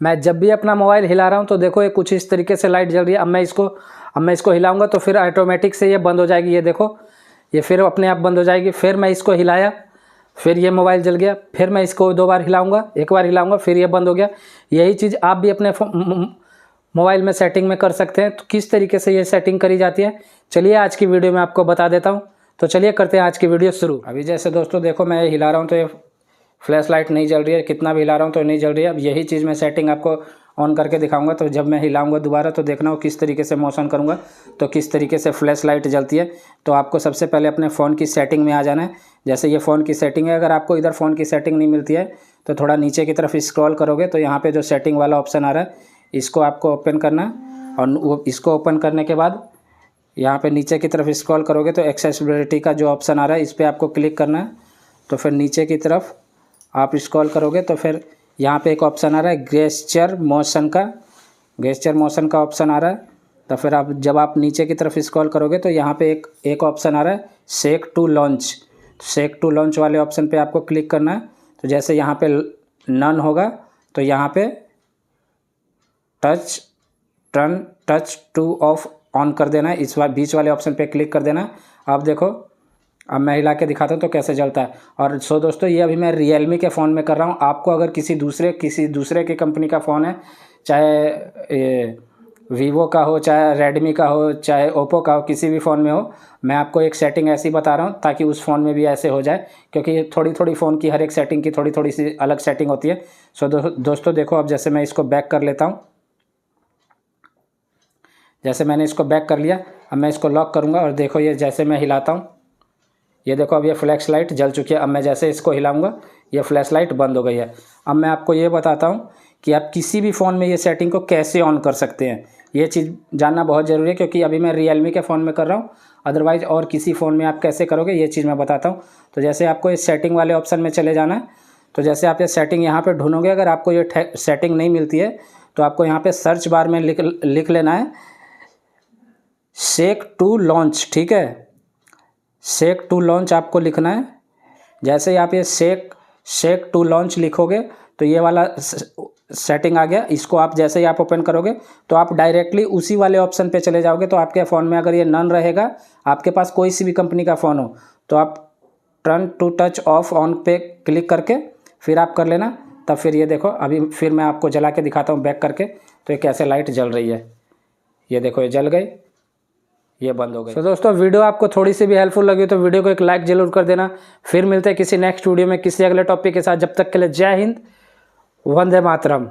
मैं जब भी अपना मोबाइल हिला रहा हूँ तो देखो ये कुछ इस तरीके से लाइट जल रही है। अब मैं इसको हिलाऊंगा तो फिर ऑटोमेटिक से ये बंद हो जाएगी। ये देखो ये फिर अपने आप बंद हो जाएगी। फिर मैं इसको हिलाया, फिर ये मोबाइल जल गया। फिर मैं इसको 2 बार हिलाऊंगा, एक बार हिलाऊंगा फिर ये बंद हो गया। यही चीज़ आप भी अपने मोबाइल में सेटिंग में कर सकते हैं। तो किस तरीके से ये सेटिंग करी जाती है चलिए आज की वीडियो में आपको बता देता हूँ। तो चलिए करते हैं आज की वीडियो शुरू। अभी जैसे दोस्तों देखो मैं हिला रहा हूँ तो ये फ्लैश लाइट नहीं जल रही है, कितना भी हिला रहा हूँ तो नहीं जल रही है। अब यही चीज़ मैं सेटिंग आपको ऑन करके दिखाऊंगा। तो जब मैं हिलाऊंगा दोबारा तो देखना हो किस तरीके से मोशन करूंगा तो किस तरीके से फ्लैश लाइट जलती है। तो आपको सबसे पहले अपने फ़ोन की सेटिंग में आ जाना है। जैसे ये फ़ोन की सेटिंग है, अगर आपको इधर फ़ोन की सेटिंग नहीं मिलती है तो थोड़ा नीचे की तरफ स्क्रॉल करोगे तो यहाँ पर जो सेटिंग वाला ऑप्शन आ रहा है इसको आपको ओपन करना है। और वो इसको ओपन करने के बाद यहाँ पे नीचे की तरफ स्क्रॉल करोगे तो एक्सेसिबिलिटी का जो ऑप्शन आ रहा है इस पर आपको क्लिक करना है। तो फिर नीचे की तरफ आप स्क्रॉल करोगे तो फिर यहाँ पे एक ऑप्शन आ रहा है गेस्चर मोशन का ऑप्शन आ रहा है। तो फिर आप जब आप नीचे की तरफ स्क्रॉल करोगे तो यहाँ पे एक ऑप्शन आ रहा है सेक टू लॉन्च वाले ऑप्शन पे आपको क्लिक करना है। तो जैसे यहाँ पे नन होगा तो यहाँ पे टच टू ऑफ ऑन कर देना है। इस बार बीच वाले ऑप्शन पे क्लिक कर देना है। आप देखो अब मैं हिला के दिखाता हूँ तो कैसे जलता है। और सो दोस्तों ये अभी मैं रियलमी के फ़ोन में कर रहा हूँ। आपको अगर किसी दूसरे की कंपनी का फ़ोन है, चाहे वीवो का हो, चाहे रेडमी का हो, चाहे ओप्पो का हो, किसी भी फ़ोन में हो, मैं आपको एक सेटिंग ऐसी बता रहा हूँ ताकि उस फ़ोन में भी ऐसे हो जाए। क्योंकि थोड़ी फ़ोन की हर एक सेटिंग की थोड़ी सी अलग सेटिंग होती है। सो दोस्तों देखो अब जैसे मैं इसको बैक कर लेता हूँ। जैसे मैंने इसको बैक कर लिया, अब मैं इसको लॉक करूँगा और देखो ये जैसे मैं हिलाता हूँ ये देखो अब ये फ्लैश लाइट जल चुकी है। अब मैं जैसे इसको हिलाऊंगा ये फ्लैश लाइट बंद हो गई है। अब मैं आपको ये बताता हूँ कि आप किसी भी फ़ोन में ये सेटिंग को कैसे ऑन कर सकते हैं। ये चीज़ जानना बहुत ज़रूरी है क्योंकि अभी मैं रियलमी के फ़ोन में कर रहा हूँ। अदरवाइज़ और किसी फ़ोन में आप कैसे करोगे ये चीज़ मैं बताता हूँ। तो जैसे आपको इस सेटिंग वाले ऑप्शन में चले जाना है। तो जैसे आप ये सेटिंग यहाँ पर ढूंढोगे, अगर आपको ये सेटिंग नहीं मिलती है तो आपको यहाँ पर सर्च बार में लिख लेना है सेक टू लॉन्च। ठीक है, सेक टू लॉन्च आपको लिखना है। जैसे ही आप ये सेक टू लॉन्च लिखोगे तो ये वाला सेटिंग आ गया। इसको आप जैसे ही आप ओपन करोगे तो आप डायरेक्टली उसी वाले ऑप्शन पे चले जाओगे। तो आपके फ़ोन में अगर ये नन रहेगा, आपके पास कोई सी भी कंपनी का फ़ोन हो, तो आप turn to touch off on पे क्लिक करके फिर आप कर लेना। तब फिर ये देखो अभी फिर मैं आपको जला के दिखाता हूँ बैक करके तो ये कैसे लाइट जल रही है। ये देखो ये जल गई, ये बंद हो गई। तो दोस्तों वीडियो आपको थोड़ी सी भी हेल्पफुल लगी तो वीडियो को एक लाइक जरूर कर देना। फिर मिलते हैं किसी नेक्स्ट वीडियो में किसी अगले टॉपिक के साथ। जब तक के लिए जय हिंद, वंदे मातरम।